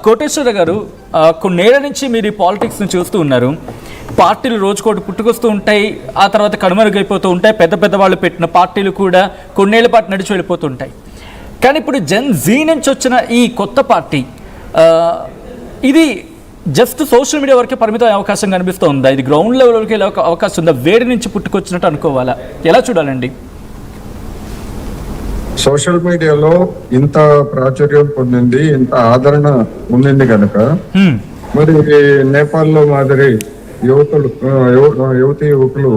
కోటేశ్వర గారు, కొన్నేళ్ల నుంచి మీరు ఈ పాలిటిక్స్ని చూస్తూ ఉన్నారు. పార్టీలు రోజుకోటి పుట్టుకొస్తూ ఉంటాయి, ఆ తర్వాత కనుమరుగైపోతూ ఉంటాయి. పెద్ద పెద్ద వాళ్ళు పెట్టిన పార్టీలు కూడా కొన్నేళ్ల పాటు నడిచి వెళ్ళిపోతుంటాయి. కానీ ఇప్పుడు జెన్ జీ నుంచి వచ్చిన ఈ కొత్త పార్టీ ఇది జస్ట్ సోషల్ మీడియా వరకే పరిమితం అవకాశం కనిపిస్తుందా? ఇది గ్రౌండ్ లెవెల్ వరకు వెళ్ళే అవకాశం ఉందా? వేడి నుంచి పుట్టుకొచ్చినట్టు అనుకోవాలా? ఎలా చూడాలండి? సోషల్ మీడియాలో ఇంత ప్రాచుర్యం పొందింది, ఇంత ఆదరణ ఉండింది కనుక మరి నేపాల్లో మాదిరి యువతి యువకులు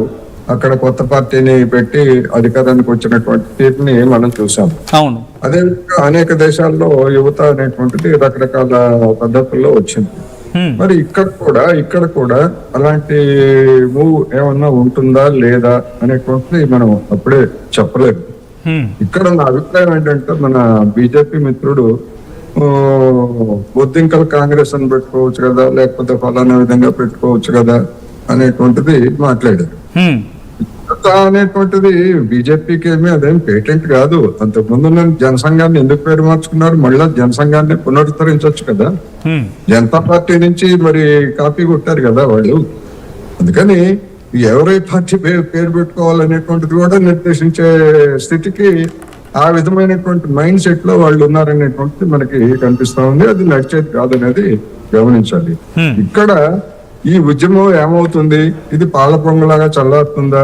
అక్కడ కొత్త పార్టీని పెట్టి అధికారానికి వచ్చినటువంటి తీరుని మనం చూసాం. అవును, అదే అనేక దేశాల్లో యువత అనేటువంటిది రకరకాల పద్ధతుల్లో వచ్చింది. మరి ఇక్కడ కూడా అలాంటి మూవ్ ఏమన్నా ఉంటుందా లేదా అనేటువంటిది మనం అప్పుడే చెప్పలేదు. ఇక్కడ నా అభిప్రాయం ఏంటంటే, మన బీజేపీ మిత్రుడు బొద్దింకల్ కాంగ్రెస్ అని పెట్టుకోవచ్చు కదా, లేకపోతే ఫలానా విధంగా పెట్టుకోవచ్చు కదా అనేటువంటిది మాట్లాడారు. అనేటువంటిది బీజేపీకి ఏమీ అదేం పేటెంట్ కాదు. అంతకుముందు జనసంఘాన్ని ఎందుకు పేరు మార్చుకున్నారు? మళ్ళా జనసంఘాన్ని పునరుద్ధరించవచ్చు కదా. జనతా పార్టీ నుంచి మరి కాపీ కొట్టారు కదా వాళ్ళు. అందుకని ఎవరై పార్టీ పేరు పెట్టుకోవాలనేటువంటిది కూడా నిర్దేశించే స్థితికి, ఆ విధమైనటువంటి మైండ్ సెట్ లో వాళ్ళు ఉన్నారనేటువంటిది మనకి కనిపిస్తా ఉంది. అది నడిచేది కాదనేది గమనించాలి. ఇక్కడ ఈ ఉద్యమం ఏమవుతుంది? ఇది పాల పొంగులాగా చల్లారుతుందా,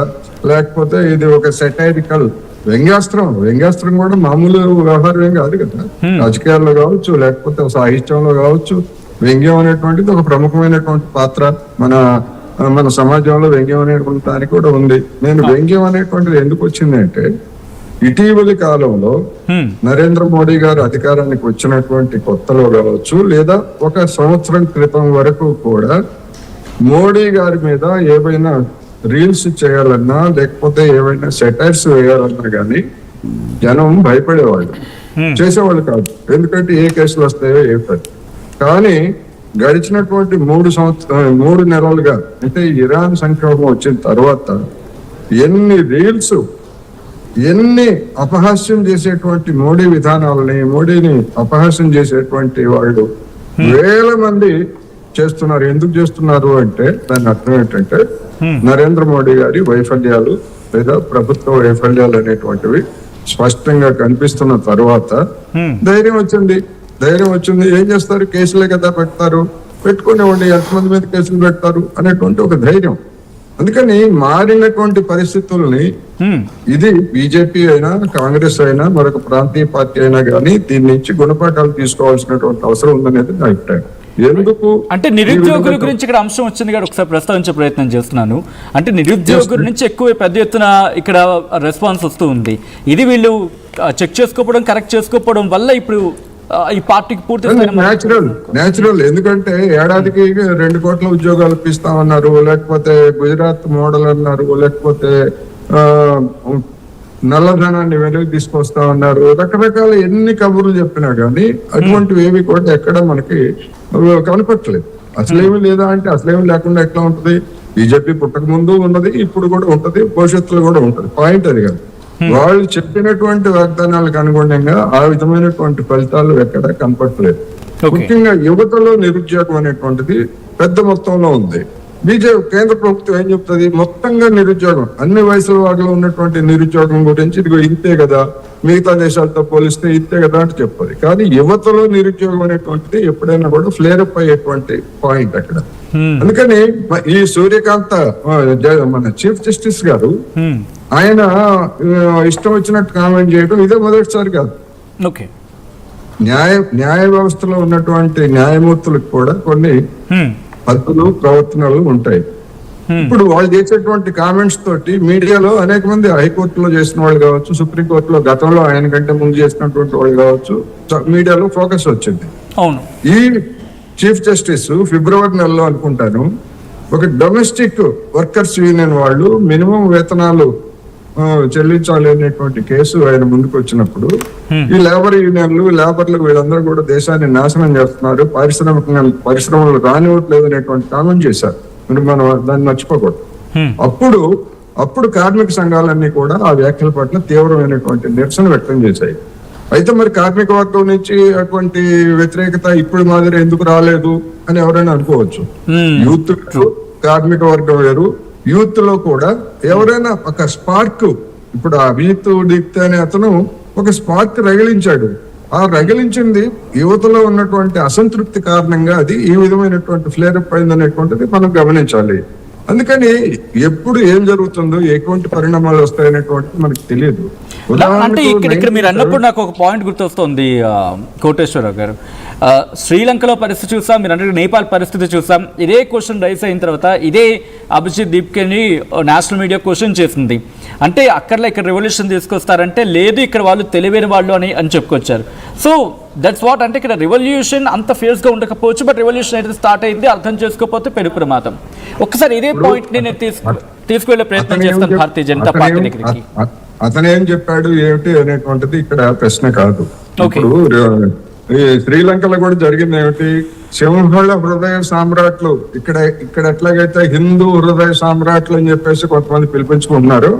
లేకపోతే ఇది ఒక సెటైరికల్ వ్యంగ్యాస్త్రం కూడా మామూలు వ్యవహారం ఏం కాదు కదా. రాజకీయాల్లో కావచ్చు, లేకపోతే సాహిత్యంలో కావచ్చు, వ్యంగ్యం అనేటువంటిది ఒక ప్రముఖమైనటువంటి పాత్ర మన సమాజంలో. వ్యంగ్యం అనేటువంటి దానికి కూడా ఉంది. వ్యంగ్యం అనేటువంటిది ఎందుకు వచ్చింది అంటే, ఇటీవలి కాలంలో నరేంద్ర మోడీ గారు అధికారానికి వచ్చినటువంటి కొత్తలో కావచ్చు, లేదా ఒక సంవత్సరం క్రితం వరకు కూడా మోడీ గారి మీద ఏవైనా రీల్స్ చేయాలన్నా, లేకపోతే ఏవైనా సెటైర్స్ వేయాలన్నా కానీ జనం భయపడేవాళ్ళు, చేసేవాళ్ళు కాదు. ఎందుకంటే ఏ కేసులు వస్తాయో ఏమిటది. కానీ గడిచినటువంటి 3 నెలలుగా, అంటే ఇరాన్ సంక్షోభం వచ్చిన తర్వాత ఎన్ని రీల్స్, ఎన్ని అపహాస్యం చేసేటువంటి మోడీ విధానాలని, మోడీని అపహాస్యం చేసేటువంటి వాళ్ళు వేల మంది చేస్తున్నారు. ఎందుకు చేస్తున్నారు అంటే దాని అర్థం ఏంటంటే, నరేంద్ర మోడీ గారి వైఫల్యాలు లేదా ప్రభుత్వ వైఫల్యాలు అనేటువంటివి స్పష్టంగా కనిపిస్తున్న తర్వాత ధైర్యం వచ్చింది. ఏం చేస్తారు? కేసులే కదా పెడతారు, పెట్టుకునేవాళ్ళు ఎంతమంది మీద కేసులు పెడతారు అనేటువంటి ఒక ధైర్యం. అందుకని మారినటువంటి పరిస్థితుల్ని, ఇది బీజేపీ అయినా కాంగ్రెస్ అయినా మరొక ప్రాంతీయ పార్టీ అయినా కానీ దీని నుంచి గుణపాఠాలు తీసుకోవాల్సినటువంటి అవసరం ఉందనేది నా అభిప్రాయం. ఎందుకు అంటే నిరుద్యోగుల గురించి ఇక్కడ అంశం వచ్చింది కదా, ఒకసారి ప్రస్తావించే ప్రయత్నం చేస్తున్నాను. అంటే నిరుద్యోగుల నుంచి ఎక్కువ పెద్ద ఎత్తున ఇక్కడ రెస్పాన్స్ వస్తూ ఉంది. ఇది వీళ్ళు చెక్ చేసుకోవడం, కరెక్ట్ చేసుకోవడం వల్ల ఇప్పుడు ఈ పార్టీకి పూర్తి న్యాచురల్. ఎందుకంటే ఏడాదికి 2 కోట్ల ఉద్యోగాలు ఇస్తామన్నారు, లేకపోతే గుజరాత్ మోడల్ అన్నారు, లేకపోతే నల్లధనాన్ని వెలుగు తీసుకొస్తామన్నారు, రకరకాల ఎన్ని కబుర్లు చెప్పినా కానీ అటువంటివి ఏవి కూడా ఎక్కడ మనకి కనపట్టలేదు. అసలేమి లేదా అంటే, అసలేమి లేకుండా ఎట్లా ఉంటది? బీజేపీ పుట్టక ముందు ఉన్నది, ఇప్పుడు కూడా ఉంటది, భవిష్యత్తులో కూడా ఉంటది. పాయింట్ అది కాదు. వాళ్ళు చెప్పినటువంటి వాగ్దానాలకు అనుగుణంగా ఆ విధమైనటువంటి ఫలితాలు ఎక్కడ కనపట్టలేదు. ముఖ్యంగా యువతలో నిరుద్యోగం అనేటువంటిది పెద్ద మొత్తంలో ఉంది. కేంద్ర ప్రభుత్వం ఏం చెప్తుంది? మొత్తంగా నిరుద్యోగం, అన్ని వయసుల వారిలో ఉన్నటువంటి నిరుద్యోగం గురించి ఇదిగో ఇంతే కదా, మిగతా దేశాలతో పోలిస్తే ఇంతే కదా అంటే చెప్పదు. కానీ యువతలో నిరుద్యోగం అనేటువంటిది ఎప్పుడైనా కూడా ఫ్లేర్ అప్ అయ్యేటువంటి పాయింట్ అక్కడ. అందుకని ఈ సూర్యకాంత మన చీఫ్ జస్టిస్ గారు, ఆయన ఇష్టం వచ్చినట్టు కామెంట్ చేయడం ఇదే మొదటిసారి కాదు. న్యాయ వ్యవస్థలో ఉన్నటువంటి న్యాయమూర్తులకు కూడా కొన్ని పద్ధతులు, ప్రవర్తనలు ఉంటాయి. ఇప్పుడు వాళ్ళు చేసేటువంటి కామెంట్స్ తోటి మీడియాలో అనేక మంది హైకోర్టులో చేసిన వాళ్ళు కావచ్చు, సుప్రీంకోర్టులో గతంలో ఆయన కంటే ముందు చేసినటువంటి వాళ్ళు కావచ్చు, మీడియాలో ఫోకస్ వచ్చింది. ఈ చీఫ్ జస్టిస్ ఫిబ్రవరి నెలలో అనుకుంటాను, ఒక డొమెస్టిక్ వర్కర్స్ యూనియన్ వాళ్ళు మినిమం వేతనాలు చెల్లించాలి అనేటువంటి కేసు ఆయన ముందుకు వచ్చినప్పుడు, ఈ లేబర్ యూనియన్లు, లేబర్లు వీళ్ళందరూ కూడా దేశాన్ని నాశనం చేస్తున్నారు, పరిశ్రమలు రానివ్వట్లేదు అనేటువంటి కామెంట్ చేశారు. మనం దాన్ని మర్చిపోకూడదు. అప్పుడు కార్మిక సంఘాలన్నీ కూడా ఆ వ్యాఖ్యల పట్ల తీవ్రమైనటువంటి నిరసన వ్యక్తం చేశాయి. అయితే మరి కార్మిక వర్గం నుంచి అటువంటి వ్యతిరేకత ఇప్పుడు మాదిరి ఎందుకు రాలేదు అని ఎవరైనా అనుకోవచ్చు. యూత్ కార్మిక వర్గం వేరు. యూత్ లో కూడా ఎవరైనా ఒక స్పార్క్, ఇప్పుడు అభిజిత్ దీప్తి అనే అతను ఒక స్పార్క్ రగిలించాడు. ఆ రగిలించింది యువతలో ఉన్నటువంటి అసంతృప్తి కారణంగా అది ఈ విధమైనటువంటి ఫ్లేరప్ అయింది అనేటువంటిది మనం గమనించాలి. అందుకని ఎప్పుడు ఏం జరుగుతుందో ఎటువంటి పరిణామాలు వస్తాయనేటువంటిది మనకు తెలియదు. అంటే ఇక్కడ మీరు అన్నప్పుడు నాకు ఒక పాయింట్ గుర్తొస్తుంది కోటేశ్వరరావు గారు. శ్రీలంకలో పరిస్థితి చూసాం, మీరు అంటే నేపాల్ పరిస్థితి చూసాం. ఇదే క్వశ్చన్ రైస్ అయిన తర్వాత ఇదే అభిజిత్ దీప్కేని నేషనల్ మీడియా క్వశ్చన్ చేసింది. అంటే అక్కడలో ఇక్కడ రెవల్యూషన్ తీసుకొస్తారంటే లేదు, ఇక్కడ వాళ్ళు తెలివైన వాళ్ళు అని చెప్పుకొచ్చారు. సో దట్స్ వాట్, అంటే ఇక్కడ రెవల్యూషన్ అంత ఫేస్గా ఉండకపోవచ్చు, బట్ రెవల్యూషన్ అయితే స్టార్ట్ అయింది, అర్థం చేసుకోకపోతే పెను ప్రమాదం. ఒక్కసారి ఇదే పాయింట్ నేను తీసుకువెళ్ళే ప్రయత్నం చేస్తాను భారతీయ జనతా పార్టీ దగ్గరికి. అతనేం చెప్పాడు ఏమిటి అనేటువంటిది ఇక్కడ ప్రశ్న కాదు. ఇప్పుడు ఈ శ్రీలంకలో కూడా జరిగింది ఏమిటి, సింహళ హృదయ సామ్రాట్లు, ఇక్కడ ఎట్లాగైతే హిందూ హృదయ సామ్రాట్లు అని చెప్పేసి కొంతమంది పిలిపించుకుంటున్నారు,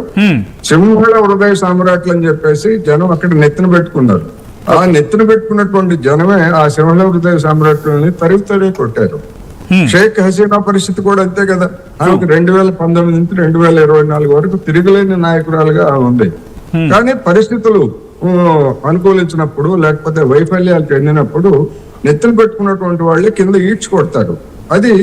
సింహళ హృదయ సామ్రాట్లు అని చెప్పేసి జనం అక్కడ నెత్తిన పెట్టుకున్నారు. ఆ నెత్తిన పెట్టుకున్నటువంటి జనమే ఆ సింహళ హృదయ సామ్రాట్లని తరిగి కొట్టారు. షేక్ హసీనా పరిస్థితి కూడా అంతే కదా. ఆమెకు 2019 నుంచి 2024 వరకు తిరుగులేని నాయకురాలుగా ఉంది. కానీ పరిస్థితులు అనుకూలించినప్పుడు లేకపోతే వైఫల్యాలు చెందినప్పుడు నెత్తిన పెట్టుకున్నటువంటి వాళ్ళే కింద ఈడ్చుకొడతారు. అది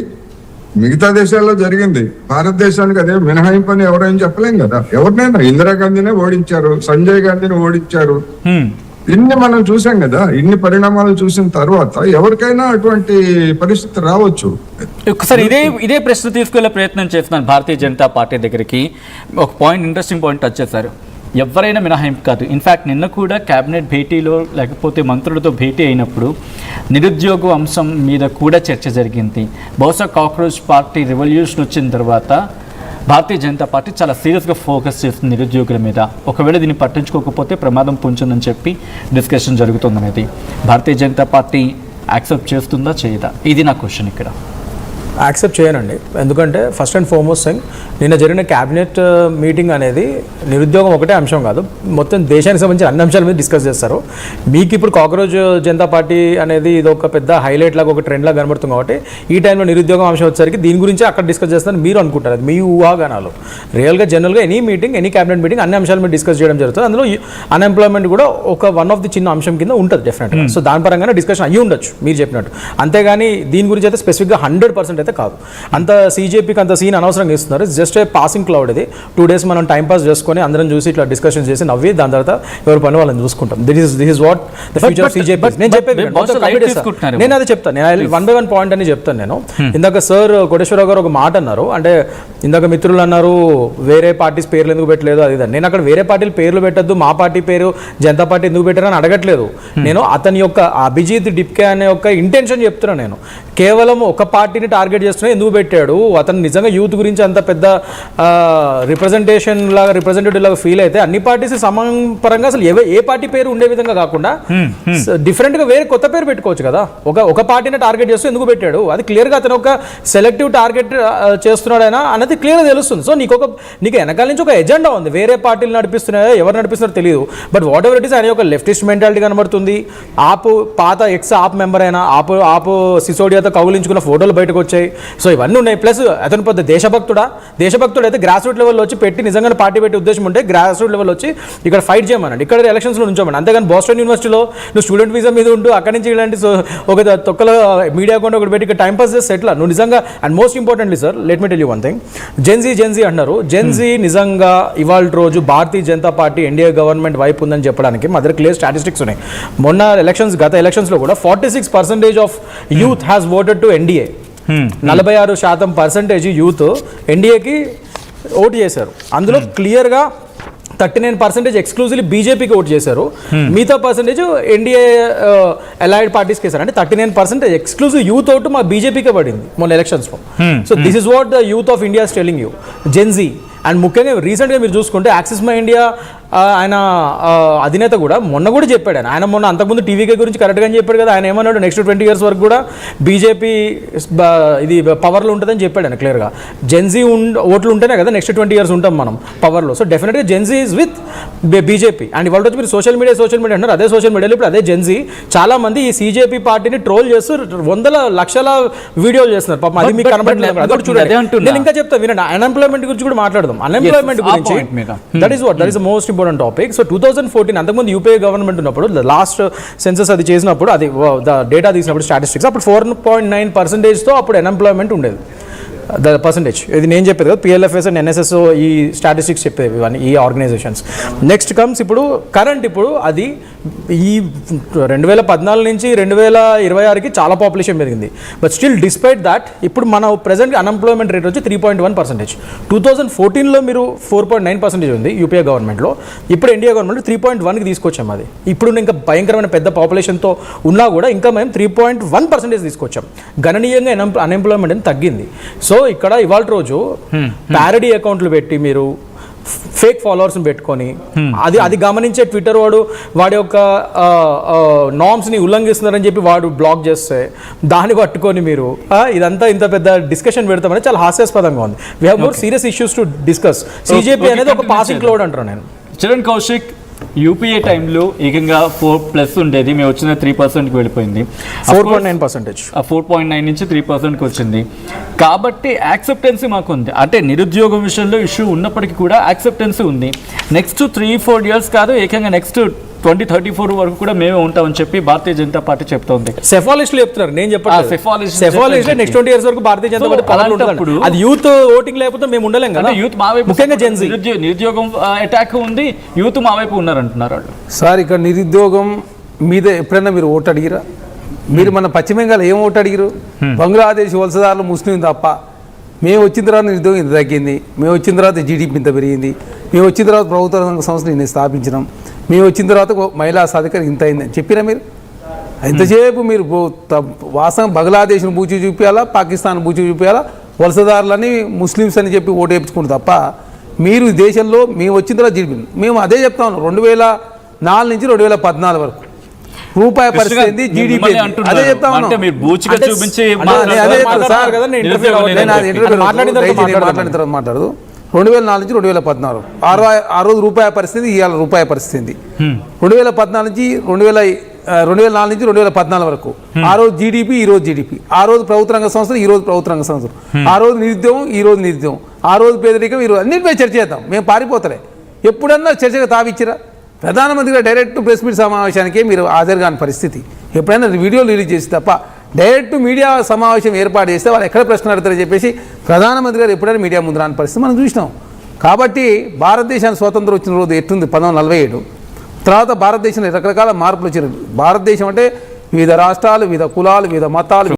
మిగతా దేశాల్లో జరిగింది. భారతదేశానికి అదే మినహాయింపు అని ఎవరైనా చెప్పలేం కదా. ఎవరినైనా ఇందిరాగాంధీనే ఓడించారు, సంజయ్ గాంధీని ఓడించారు. ఇన్ని మనం చూసాం కదా. ఇన్ని పరిణామాలు చూసిన తర్వాత ఎవరికైనా అటువంటి పరిస్థితి రావచ్చు. ఒకసారి ఇదే ప్రశ్న తీసుకెళ్లే ప్రయత్నం చేస్తున్నాను భారతీయ జనతా పార్టీ దగ్గరికి. ఒక పాయింట్, ఇంట్రెస్టింగ్ పాయింట్ టచ్ చేశారు. ఎవరైనా మినహాయింపు కాదు. ఇన్ఫ్యాక్ట్ నిన్న కూడా కేబినెట్ భేటీలో లేకపోతే మంత్రులతో భేటీ అయినప్పుడు నిరుద్యోగ అంశం మీద కూడా చర్చ జరిగింది. బహుశా కాక్రోచ్ పార్టీ రెవల్యూషన్ వచ్చిన తర్వాత భారతీయ జనతా పార్టీ చాలా సీరియస్గా ఫోకస్ చేస్తుంది నిరుద్యోగుల మీద. ఒకవేళ దీన్ని పట్టించుకోకపోతే ప్రమాదం పొంచుందని చెప్పి డిస్కషన్ జరుగుతుందనేది భారతీయ జనతా పార్టీ యాక్సెప్ట్ చేస్తుందా చేయదా, ఇది నా క్వశ్చన్ ఇక్కడ. యాక్సెప్ట్ చేయనండి. ఎందుకంటే ఫస్ట్ అండ్ ఫార్మోస్ట్ థింగ్, నిన్న జరిగిన క్యాబినెట్ మీటింగ్ అనేది నిరుద్యోగం ఒకటే అంశం కాదు, మొత్తం దేశానికి సంబంధించిన అన్ని అంశాల మీద డిస్కస్ చేస్తారు. మీకు ఇప్పుడు కాక్రోచ్ జనతా పార్టీ అనేది ఇది ఒక పెద్ద హైలైట్ లాగా, ఒక ట్రెండ్ లాగా కనబడుతుంది. కాబట్టి ఈ టైంలో నిరుద్యోగం అంశం వచ్చేసరికి దీని గురించి అక్కడ డిస్కస్ చేస్తారని మీరు అనుకుంటారు. అది మీ ఊహాగానాలు. రియల్గా జనరల్గా any meeting, any cabinet meeting అన్ని అంశాల మీద డిస్కస్ చేయడం జరుగుతుంది. అందులో అన్ఎంప్లాయ్మెంట్ కూడా ఒక వన్ ఆఫ్ ది చిన్న అంశం కింద ఉంటుంది డెఫినెట్గా. సో దాని పరంగానే డిస్కషన్ అయ్యి ఉండొచ్చు మీరు చెప్పినట్టు. అంతేగాని దీని గురించి అయితే స్పెసిఫిక్గా 100% అయితే కాదు. అంత సీజేపీకి అంత సీన్ అనవసరంగా ఇస్తున్నారు. Just a passing cloud. ఇది 2 days మనం టైం పాస్ చేసుకొని అందరం చూసి ఇట్లా డిస్కషన్ చేసి నవ్వి దాని తర్వాత ఎవరి పని వాళ్ళని చూసుకుంటాం. This is what the future of CJP. నేను చెప్పేది నేను అదే చెప్తాను. నేను 1 by 1 పాయింట్ అని చెప్తాను. నేను ఇందాక సార్ కోటేశ్వరరావు గారు ఒక మాట అన్నారు. అంటే ఇందాక మిత్రులు అన్నారు వేరే పార్టీస్ పేర్లు ఎందుకు పెట్టలేదు అది ఇది. నేను అక్కడ వేరే పార్టీల పేర్లు పెట్టద్దు, మా పార్టీ పేరు జనతా పార్టీ ఎందుకు పెట్టారని అడగట్లేదు. నేను అతని యొక్క అభిజిత్ డిప్కే అనే ఒక ఇంటెన్షన్ చెప్తున్నాను. నేను కేవలం ఒక పార్టీని టార్గెట్ చేస్తున్నా ఎందుకు పెట్టాడు, అతను నిజంగా యూత్ గురించి అంత పెద్ద రిప్రజెంటేటివ్ లాగా ఫీల్ అయితే అన్ని పార్టీస్ సమానం పరంగా అసలు ఏ పార్టీ పేరు ఉండే విధంగా కాకుండా డిఫరెంట్గా వేరే కొత్త పేరు పెట్టుకోవచ్చు కదా. ఒక పార్టీని టార్గెట్ చేస్తూ ఎందుకు పెట్టాడు, అది క్లియర్గా అతను ఒక సెలెక్టివ్ టార్గెట్ చేస్తున్నాడైనా అనేది క్లియర్గా తెలుస్తుంది. సో నీకు వెనకాల నుంచి ఒక ఎజెండా ఉంది. వేరే పార్టీలు నడిపిస్తున్నాయో ఎవరు నడిపిస్తున్నారో తెలియదు. But what ever it is, ఆయన ఒక లెఫ్టిస్ట్ మెంటాలిటీ కనబడుతుంది. పాత ఎక్స్ ఆప్ మెంబర్ అయినా ఆపు సిసోడియాతో కౌలించుకున్న ఫోటోలు బయటకు వచ్చాయి. సో ఇవన్నీ ఉన్నాయి. ప్లస్ అతను పెద్ద దేశభక్తుడు అయితే గ్రాస్ రూట్ లెవెల్లో వచ్చి పెట్టి నిజంగా పార్టీ పెట్టే ఉద్దేశం ఉంటే గ్రాస్ రూట్ లెవెల్ వచ్చి ఇక్కడ ఫైట్ చేయమనండి, ఇక్కడ ఎలక్షన్స్లో నుంచోమని. అంతేగాని బోస్టన్ యూనివర్సిటీలో నువ్వు స్టూడెంట్ వీసా మీద ఉంటూ అక్కడి నుంచి ఇలాంటి ఒక తొక్కల మీడియా అకౌంట్ ఒకటి పెట్టి ఇక్కడ టైం పాస్ చేసి ఎట్లా నువ్వు నిజంగా. And most importantly sir, let me tell you one thing. Gen Z అంటున్నారు. జెన్జీ నిజంగా ఇవాళ రోజు Bharatiya Janata party NDA government వైపు ఉందని చెప్పడానికి మా దగ్గర క్లియర్ స్టాటిస్టిక్స్ ఉన్నాయి. మొన్న గత ఎలక్షన్స్లో కూడా 46% of youth has voted to NDA. 46% youth ఎన్డీఏకి ఓటు చేశారు. అందులో క్లియర్గా 39% ఎక్స్క్లూజివ్లీ బీజేపీకి ఓటు చేశారు. మిగతా పర్సెంటేజ్ ఎన్డీఏ అలైడ్ పార్టీస్కి వేశారు. అంటే 39% ఎక్స్క్లూజివ్ యూత్ ఓటు మా బీజేపీకే పడింది మొన్న ఎలక్షన్స్లో. So this is what the youth of India is telling you, Gen Z. And ముఖ్యంగా రీసెంట్గా మీరు చూసుకుంటే యాక్సిస్ మై ఇండియా ఆయన అధినేత కూడా మొన్న కూడా చెప్పాడు ఆయన మొన్న అంతకుముందు టీవీకే గురించి కరెక్ట్గా చెప్పాడు కదా. ఆయన ఏమన్నాడు, నెక్స్ట్ 20 years వరకు కూడా బీజేపీ ఇది పవర్లో ఉంటుందని చెప్పాడు ఆయన క్లియర్గా. జెన్జీ ఓట్లు ఉంటేనే కదా నెక్స్ట్ 20 years ఉంటాం మనం పవర్లో. సో డెఫినెట్గా Gen Z is with BJP. And ఇవాళ వచ్చి మీరు సోషల్ మీడియా అంటారు, అదే సోషల్ మీడియాలో ఇప్పుడు అదే జెన్జీ చాలా మంది ఈ సీజేపీ పార్టీని ట్రోల్ చేస్తూ వందల లక్షల వీడియోలు చేస్తున్నారు. పాపం అది మీకు కనబడలేదు. అది కూడా చూడండి. నేను ఇంకా చెప్తా వినండి, అన్ఎంప్లాయ్మెంట్ గురించి కూడా మాట్లాడదాం. అన్ఎంప్లాయ్మెంట్ గురించి that is most important topic. So 2014 అంతకుముందు యూపీఏ గవర్నమెంట్ ఉన్నప్పుడు లాస్ట్ సెన్సస్ అది చేసినప్పుడు అది డేటా తీసినప్పుడు స్టాటిస్టిక్స్ అప్పుడు 4.9%తో అప్పుడు అన్ఎంప్లాయ్మెంట్ ఉండేది. ద పర్సంటేజ్ ఇది నేను చెప్పేది కదా, పిఎల్ఎఫ్ఎస్ అండ్ ఎన్ఎస్ఎస్ ఈ స్టాటిస్టిక్స్ చెప్పేవి ఇవన్నీ ఈ ఆర్గనైజేషన్స్. నెక్స్ట్ కమ్స్ ఇప్పుడు కరెంట్. ఇప్పుడు అది ఈ 2014 నుంచి 2026కి చాలా పాపులేషన్ పెరిగింది. బట్ స్టిల్ డిస్పైట్ దాట్ ఇప్పుడు మన ప్రజెంట్ అన్ఎంప్లాయ్మెంట్ రేట్ వచ్చి 3.1%. 2014లో మీరు 4.9% ఉంది యూపీఏ గవర్నమెంట్లో. ఇప్పుడు ఎన్డీఏ గవర్నమెంట్ 3.1కి తీసుకొచ్చాం. అది ఇప్పుడు ఇంకా భయంకరమైన పెద్ద పాపులేషన్తో ఉన్నా కూడా ఇంకా మేము 3.1% తీసుకొచ్చాం. గణనీయంగా అన్ఎంప్లాయ్మెంట్ అని తగ్గింది. సో ఇక్కడ ఇవాళ రోజు ప్యారడీ అకౌంట్లు పెట్టి మీరు ఫేక్ ఫాలోవర్స్ని పెట్టుకొని అది గమనించే ట్విట్టర్ వాడి యొక్క నామ్స్ని ఉల్లంఘిస్తున్నారని చెప్పి వాడు బ్లాక్ చేస్తే దాన్ని పట్టుకొని మీరు ఇదంతా ఇంత పెద్ద డిస్కషన్ పెడతామని చాలా హాస్యాస్పదంగా ఉంది. We have more serious issues to discuss. CJP అనేది ఒక పాసింగ్ క్లౌడ్ అంటారు. నేను చరణ్ కౌశిక్, యూపీఏ టైంలో ఏకంగా 4+ ఉండేది, మేము వచ్చిన 3%కి వెళ్ళిపోయింది. 4.9%. 4.9 నుంచి 3%కి వచ్చింది. కాబట్టి యాక్సెప్టెన్సీ మాకు ఉంది. అంటే నిరుద్యోగం విషయంలో ఇష్యూ ఉన్నప్పటికీ కూడా యాక్సెప్టెన్సీ ఉంది. నెక్స్ట్ 3-4 years కాదు, ఏకంగా నెక్స్ట్ 2034 వరకు కూడా మేమే ఉంటామని చెప్పి భారతీయ జనతా పార్టీ చెప్తోంది. సెఫాలిస్టులు చెప్తున్నారు, నేను చెప్పాను. సెఫాలిస్ట్ నెక్స్ట్ 20 years వరకు భారతీయ జనతా పార్టీ పవర్లో. అది యూత్ ఓటింగ్ లేకపోతే మేము ఉండలేం కదా. యూత్ మా వైపు, ముఖ్యంగా జెన్జీ నిరుద్యోగం అటాక్ ఉంది, యూత్ మా వైపు ఉన్నారంటున్నారు వాళ్ళు. సార్ ఇక్కడ నిరుద్యోగం మీద ఎప్పుడైనా మీరు ఓటు అడిగిరా? మీరు మన పశ్చిమ బెంగాల్ ఏం ఓటు అడిగిరు? బంగ్లాదేశ్ వలసదారులు ముస్లిం తప్ప. మేము వచ్చిన తర్వాత నిరుద్యోగం ఇంత తగ్గింది, మేము వచ్చిన తర్వాత జీడిపి ఇంత పెరిగింది, మేము వచ్చిన తర్వాత ప్రభుత్వ రంగ సంస్థలు ఇన్ని స్థాపించినాం, మేము వచ్చిన తర్వాత మహిళా సాధికారం ఇంత అయిందని చెప్పిరా మీరు? ఎంతసేపు మీరు వాస్తవం బంగ్లాదేశ్ను బూచి చూపించాలా, పాకిస్తాన్ బూచి చూపించాలా, వలసదారులని ముస్లిమ్స్ అని చెప్పి ఓటు వేయించుకుంటారు తప్ప మీరు దేశంలో మేము వచ్చిన తర్వాత జీడిపి మేము అదే చెప్తా ఉన్నాం. 2004 నుంచి 2014 వరకు రూపాయి పరిస్థితి జీడిపి అదే చెప్తా ఉన్నాం. మాట్లాడిన తర్వాత మాట్లాడదు. 2004 నుంచి 2014 ఆ రోజు రూపాయి పరిస్థితి, ఇవాళ రూపాయి పరిస్థితి. 2014 నుంచి 2004 నుంచి 2014 వరకు ఆ రోజు జీడిపి, ఈ రోజు జీడిపి. ఆ రోజు ప్రభుత్వ రంగ సంస్థలు, ఈ రోజు ప్రభుత్వ రంగ సంస్థలు. ఆ రోజు నిరుద్యోగం, ఈ రోజు నిరుద్యోగం. ఆ రోజు పేదరికం, ఈ రోజు అన్నిటిపై చర్చ చేద్దాం. మేము పారిపోతలే. ఎప్పుడన్నా చర్చగా తావిచ్చిరా? ప్రధానమంత్రి గారు డైరెక్ట్ ప్రెస్ మీట్ సమావేశానికే మీరు హాజరు కాని పరిస్థితి. ఎప్పుడైనా వీడియోలు రిలీజ్ చేసి తప్ప డైరెక్ట్ మీడియా సమావేశం ఏర్పాటు చేస్తే వాళ్ళు ఎక్కడ ప్రశ్న అడుగుతారని చెప్పేసి ప్రధానమంత్రి గారు ఎప్పుడైనా మీడియా ముందు రాని పరిస్థితి మనం చూసినాం. కాబట్టి భారతదేశానికి స్వాతంత్రం వచ్చిన రోజు ఎట్టుంది 1947 తర్వాత భారతదేశంలో రకరకాల మార్పులు వచ్చినాయి. భారతదేశం అంటే వివిధ రాష్ట్రాలు, వివిధ కులాలు, వివిధ మతాలు.